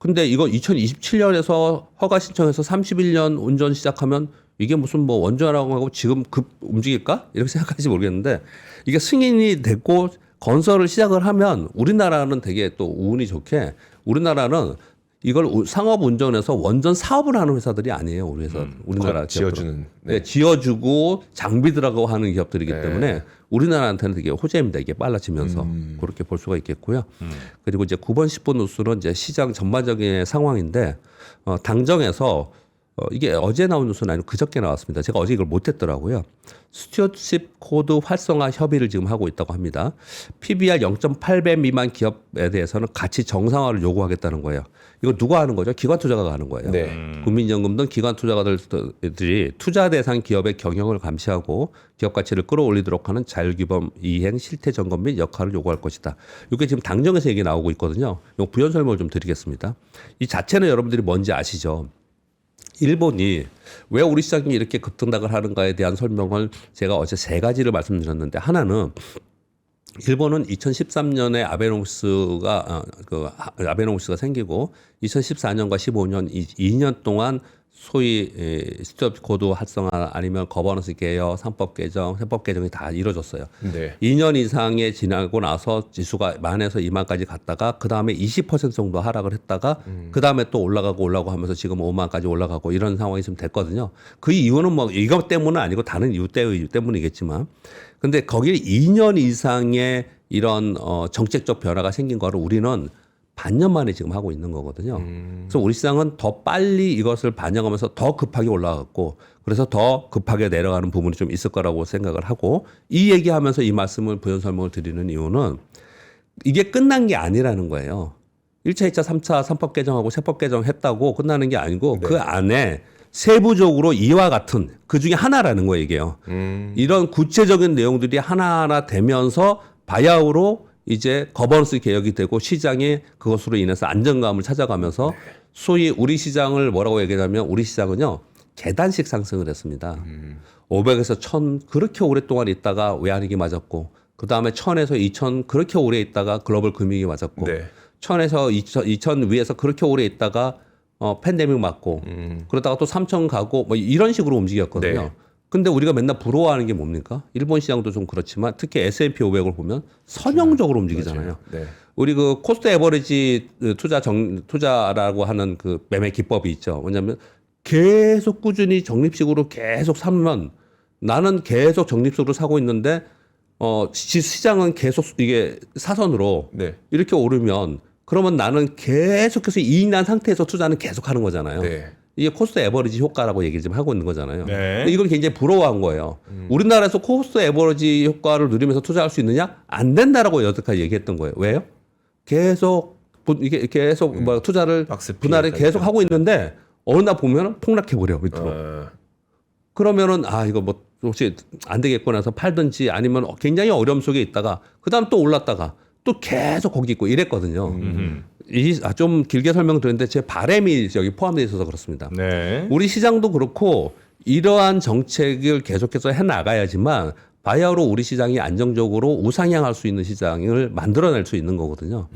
근데 이거 2027년에서 허가 신청해서 31년 운전 시작하면 이게 무슨 뭐 원전하고 하고 지금 급 움직일까? 이렇게 생각할지 모르겠는데 이게 승인이 됐고 건설을 시작을 하면 우리나라는 되게 또 운이 좋게 우리나라는 이걸 상업 운전해서 원전 사업을 하는 회사들이 아니에요. 우리 회사, 우리나라 지어주는. 네, 지어주고 장비 들어가고 하는 기업들이기 네. 때문에 우리나라한테는 되게 호재입니다. 이게 빨라지면서 그렇게 볼 수가 있겠고요. 그리고 이제 9번, 10번 뉴스는 이제 시장 전반적인 상황인데 당정에서 이게 어제 나온 뉴스는 아니고 그저께 나왔습니다. 제가 어제 이걸 못했더라고요. 스튜어드십 코드 활성화 협의를 지금 하고 있다고 합니다. PBR 0.8배 미만 기업에 대해서는 가치 정상화를 요구하겠다는 거예요. 이거 누가 하는 거죠? 기관 투자가가 하는 거예요. 네. 국민연금 등 기관 투자가들이 투자 대상 기업의 경영을 감시하고 기업 가치를 끌어올리도록 하는 자율규범 이행 실태 점검 및 역할을 요구할 것이다. 이게 지금 당정에서 얘기 나오고 있거든요. 이 부연 설명을 좀 드리겠습니다. 이 자체는 여러분들이 뭔지 아시죠? 일본이 왜 우리 시장이 이렇게 급등락을 하는가에 대한 설명을 제가 어제 세 가지를 말씀드렸는데 하나는 일본은 2013년에 아베노믹스가 생기고 2014년과 15년 2년 동안 소위 스튜어드 코드 활성화 아니면 거버넌스 개혁, 상법 개정, 세법 개정이 다 이루어졌어요. 네. 2년 이상에 지나고 나서 지수가 10,000에서 20,000까지 갔다가 그 다음에 20% 정도 하락을 했다가 그 다음에 또 올라가고 하면서 지금 50,000까지 올라가고 이런 상황이 좀 됐거든요. 그 이유는 뭐 이것 때문은 아니고 다른 이유 때문이겠지만, 근데 거기에 2년 이상의 이런 정책적 변화가 생긴 거를 우리는 반년 만에 지금 하고 있는 거거든요. 그래서 우리 시장은 더 빨리 이것을 반영하면서 더 급하게 올라갔고 그래서 더 급하게 내려가는 부분이 좀 있을 거라고 생각을 하고 이 얘기하면서 이 말씀을 부연 설명을 드리는 이유는 이게 끝난 게 아니라는 거예요. 1차, 2차, 3차 3법 개정하고 세법 개정했다고 끝나는 게 아니고 그 안에 세부적으로 이와 같은 그 중에 하나라는 거예요, 이게요. 이런 구체적인 내용들이 하나하나 되면서 바야흐로 이제 거버넌스 개혁이 되고 시장이 그것으로 인해서 안정감을 찾아가면서 소위 우리 시장을 뭐라고 얘기하냐면 우리 시장은요 계단식 상승을 했습니다. 500에서 1000 그렇게 오랫동안 있다가 외환위기 맞았고 그 다음에 1000에서 2000 그렇게 오래 있다가 글로벌 금융위기 맞았고 네. 1000에서 2000 위에서 그렇게 오래 있다가 팬데믹 맞고 그러다가 또 3000 가고 뭐 이런 식으로 움직였거든요. 네. 근데 우리가 맨날 부러워하는 게 뭡니까? 일본 시장도 좀 그렇지만 특히 S&P 500을 보면 선형적으로 움직이잖아요. 네. 우리 그 코스트 에버리지 투자라고 하는 그 매매 기법이 있죠. 왜냐하면 계속 꾸준히 적립식으로 계속 사면 나는 계속 적립식으로 사고 있는데 시장은 계속 이게 사선으로 네. 이렇게 오르면 그러면 나는 계속해서 이익 난 상태에서 투자는 계속 하는 거잖아요. 네. 이게 코스트 에버리지 효과라고 얘기를 지금 하고 있는 거잖아요. 네. 근데 이걸 굉장히 부러워한 거예요. 우리나라에서 코스트 에버리지 효과를 누리면서 투자할 수 있느냐? 안 된다라고 여태까지 얘기했던 거예요. 왜요? 계속 이게 계속 뭐 투자를 박스 분할을 피해가 계속 하고 있는데 어느 날 보면 폭락해 버려 밑으로. 그러면은 이거 뭐 혹시 안 되겠구나 해서 팔든지 아니면 굉장히 어려움 속에 있다가 그다음 또 올랐다가 또 계속 거기 있고 이랬거든요. 좀 길게 설명드렸는데 제 바람이 여기 포함되어 있어서 그렇습니다. 네. 우리 시장도 그렇고 이러한 정책을 계속해서 해나가야지만 바야흐로 우리 시장이 안정적으로 우상향할 수 있는 시장을 만들어낼 수 있는 거거든요.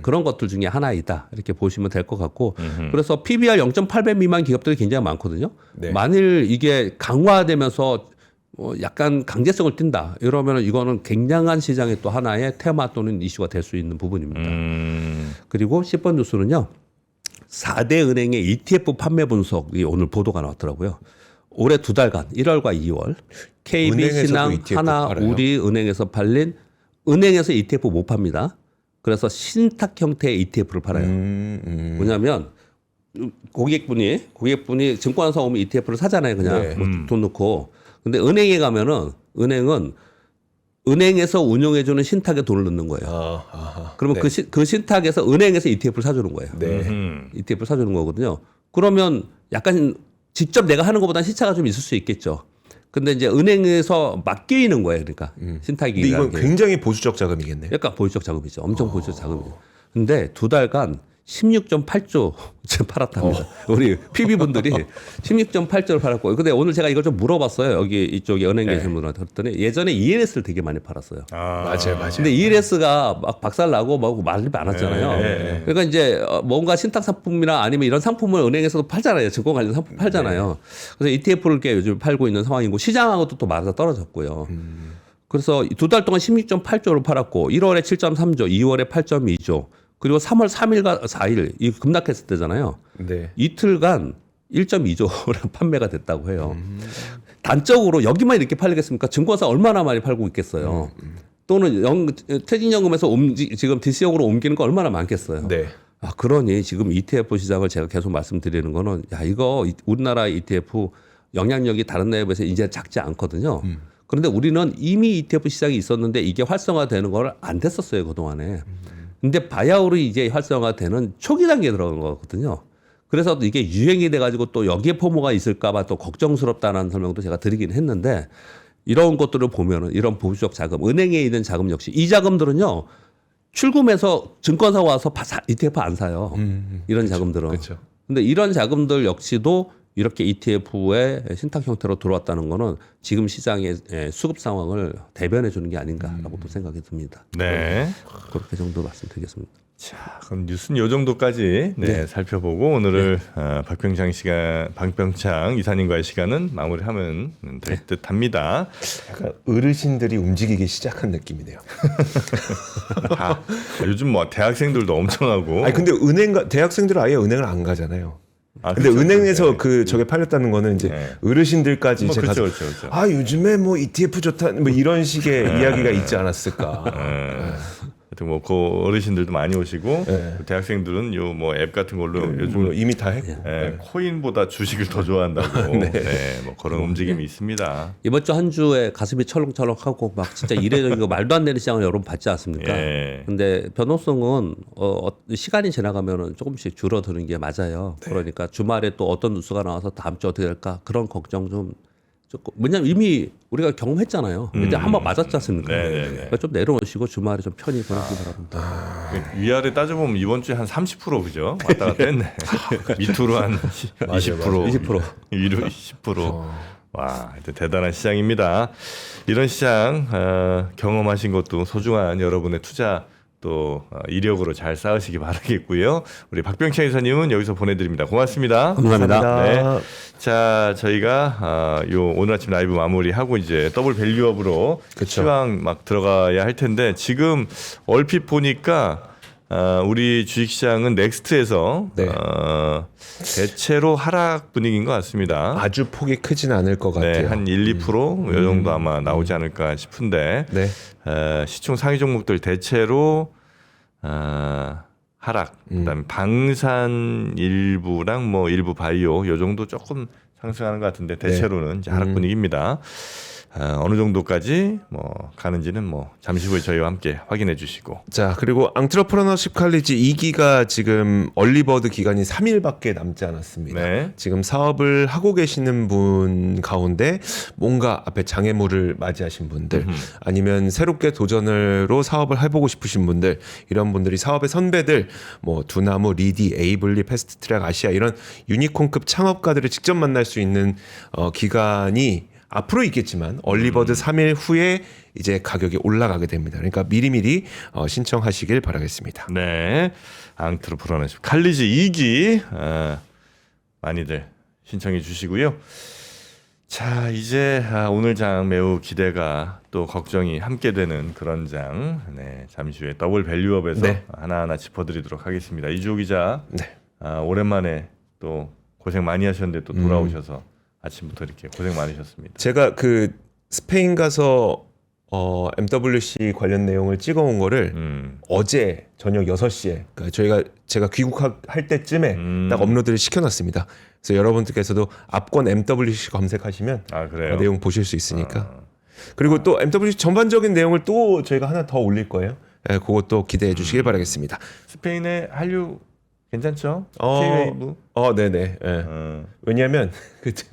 그런 것들 중에 하나이다 이렇게 보시면 될 것 같고 그래서 PBR 0.8배 미만 기업들이 굉장히 많거든요. 네. 만일 이게 강화되면서 약간 강제성을 띈다 이러면 이거는 굉장한 시장의 또 하나의 테마 또는 이슈가 될 수 있는 부분입니다. 그리고 10번 뉴스는요. 4대 은행의 ETF 판매 분석이 오늘 보도가 나왔더라고요. 올해 2달간 1월과 2월 KB신항, ETF 하나, 팔아요? 우리은행에서 팔린 은행에서 ETF 못 팝니다. 그래서 신탁 형태의 ETF를 팔아요. 뭐냐면 고객분이 증권사 오면 ETF를 사잖아요. 그냥 네. 돈 넣고. 근데 은행에 가면은 은행은 은행에서 운용해주는 신탁에 돈을 넣는 거예요. 그러면 네. 그 신탁에서 은행에서 ETF를 사주는 거예요. 네. ETF를 사주는 거거든요. 그러면 약간 직접 내가 하는 것보다는 시차가 좀 있을 수 있겠죠. 근데 이제 은행에서 맡기는 거예요. 그러니까 신탁이. 근데 이건 굉장히 보수적 자금이겠네요. 약간 보수적 자금이죠. 엄청 보수적 자금이죠. 근데 2달간 16.8조 팔았답니다. 우리 PB분들이 16.8조를 팔았고. 근데 오늘 제가 이걸 좀 물어봤어요. 여기 이쪽에 은행 계신 분들한테 그랬더니 예전에 ELS를 되게 많이 팔았어요. 맞아요. 근데 ELS가 막 박살나고 막 말이 많았잖아요. 그러니까 이제 뭔가 신탁 상품이나 아니면 이런 상품을 은행에서도 팔잖아요. 증권 관련 상품 팔잖아요. 그래서 ETF를 꽤 요즘 팔고 있는 상황이고 시장하고도 또 맞아 떨어졌고요. 그래서 2달 동안 16.8조를 팔았고 1월에 7.3조, 2월에 8.2조. 그리고 3월 3일과 4일 이 급락했을 때잖아요. 네. 이틀간 1.2조를 판매가 됐다고 해요. 단적으로 여기만 이렇게 팔리겠습니까? 증권사 얼마나 많이 팔고 있겠어요. 또는 퇴직연금에서 지금 DC형으로 옮기는 거 얼마나 많겠어요. 네. 아, 그러니 지금 ETF 시장을 제가 계속 말씀드리는 거는 야, 이거 우리나라 ETF 영향력이 다른 나라에 비해서 이제 작지 않거든요. 그런데 우리는 이미 ETF 시장이 있었는데 이게 활성화되는 걸 안 됐었어요, 그동안에. 근데 바야흐로 이제 활성화되는 초기 단계에 들어간 거거든요. 그래서 이게 유행이 돼가지고 또 여기에 포모가 있을까봐 또 걱정스럽다는 설명도 제가 드리긴 했는데 이런 것들을 보면은 이런 보수적 자금, 은행에 있는 자금 역시 이 자금들은요 출금해서 증권사 와서 ETF 안 사요. 이런 자금들은. 그렇죠. 근데 이런 자금들 역시도 이렇게 ETF의 신탁 형태로 들어왔다는 거는 지금 시장의 수급 상황을 대변해 주는 게 아닌가라고 또 생각이 듭니다. 네. 그렇게 정도 말씀드리겠습니다. 자, 그럼 뉴스는 요 정도까지 살펴보고 오늘을 박병창 이사님과의 시간은 마무리하면 될 듯합니다. 약간 어르신들이 움직이기 시작한 느낌이네요. 요즘 뭐 대학생들도 엄청 하고. 아니 근데 대학생들은 아예 은행을 안 가잖아요. 아, 근데 그렇죠. 은행에서 네. 저게 팔렸다는 거는 이제 어르신들까지 뭐 이제 그렇죠, 가서 그렇죠, 그렇죠. 아 요즘에 뭐 ETF 좋다 뭐 이런 식의 이야기가 있지 않았을까. 하여튼 뭐 그 어르신들도 많이 오시고 대학생들은 요 뭐 앱 같은 걸로 요즘 뭐 이미 다 했고. 코인보다 주식을 더 좋아한다고 뭐 그런 움직임이 있습니다. 이번 주 한 주에 가슴이 철렁철렁하고 막 진짜 이례적이고 말도 안 되는 시장을 여러분 받지 않습니까? 예. 근데 변동성은 시간이 지나가면은 조금씩 줄어드는 게 맞아요. 그러니까 주말에 또 어떤 뉴스가 나와서 다음 주 어떻게 될까 그런 걱정 좀 조금 왜냐면 이미 우리가 경험했잖아요. 이제 한번 맞았지 않습니까? 그러니까 좀 내려놓으시고 주말에 좀 편히 보내시기 바랍니다. 위아래 따져보면 이번 주에 한 30% 그죠? 왔다 갔다 했네. 밑으로 한 20%, 20%. 위로 20%. 와, 하여튼 대단한 시장입니다. 이런 시장 경험하신 것도 소중한 여러분의 투자 또 이력으로 잘 쌓으시기 바라겠고요. 우리 박병창 이사님은 여기서 보내드립니다. 고맙습니다. 감사합니다. 네. 자, 저희가 오늘 아침 라이브 마무리하고 이제 더블 밸류업으로 시황 막 들어가야 할 텐데 지금 얼핏 보니까 우리 주식시장은 넥스트에서 대체로 하락 분위기인 것 같습니다. 아주 폭이 크진 않을 것 같아요. 네, 한 1, 2%이 정도 아마 나오지 않을까 싶은데 네. 시총 상위 종목들 대체로 하락, 그다음에 방산 일부랑 뭐 일부 바이오 요 정도 조금 상승하는 것 같은데 대체로는 이제 하락 분위기입니다. 어느 정도까지 뭐 가는지는 뭐 잠시 후에 저희와 함께 확인해 주시고. 자, 그리고 앙트러프러너십 칼리지 2기가 지금 얼리버드 기간이 3일밖에 남지 않았습니다. 네. 지금 사업을 하고 계시는 분 가운데 뭔가 앞에 장애물을 맞이하신 분들 아니면 새롭게 도전으로 사업을 해보고 싶으신 분들 이런 분들이 사업의 선배들 뭐 두나무, 리디, 에이블리, 패스트트랙, 아시아 이런 유니콘급 창업가들을 직접 만날 수 있는 기간이 앞으로 있겠지만 얼리버드 3일 후에 이제 가격이 올라가게 됩니다. 그러니까 미리미리 신청하시길 바라겠습니다. 네. 앙트로프러너십 칼리지 2기 많이들 신청해 주시고요. 자, 이제 오늘 장 매우 기대가 또 걱정이 함께 되는 그런 장. 네, 잠시 후에 더블 밸류업에서 하나하나 짚어드리도록 하겠습니다. 이주호 기자, 오랜만에 또 고생 많이 하셨는데 또 돌아오셔서 아침부터 이렇게 고생 많으셨습니다. 제가 그 스페인 가서 MWC 관련 내용을 찍어온 거를 어제 저녁 6시에 그러니까 제가 귀국할 때쯤에 딱 업로드를 시켜놨습니다. 그래서 여러분들께서도 압권 MWC 검색하시면 그래요? 내용 보실 수 있으니까. 그리고 또 MWC 전반적인 내용을 또 저희가 하나 더 올릴 거예요. 네, 그것도 기대해 주시길 바라겠습니다. 스페인의 한류 괜찮죠? K-웨이브? 네네. 네. 왜냐하면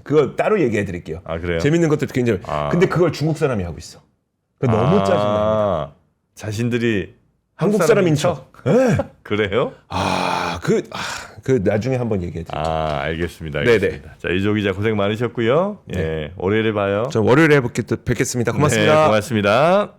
그거 따로 얘기해 드릴게요. 그래요? 재밌는 것도 굉장히. 근데 그걸 중국 사람이 하고 있어. 너무 짜증납니다. 자신들이 한국 사람인 척. 네. 그래요? 그 나중에 한번 얘기해 드릴게요. 알겠습니다. 알겠습니다. 자, 이조 기자 고생 많으셨고요. 예, 월요일에 봐요. 저 월요일에 뵙겠습니다. 고맙습니다. 네, 고맙습니다.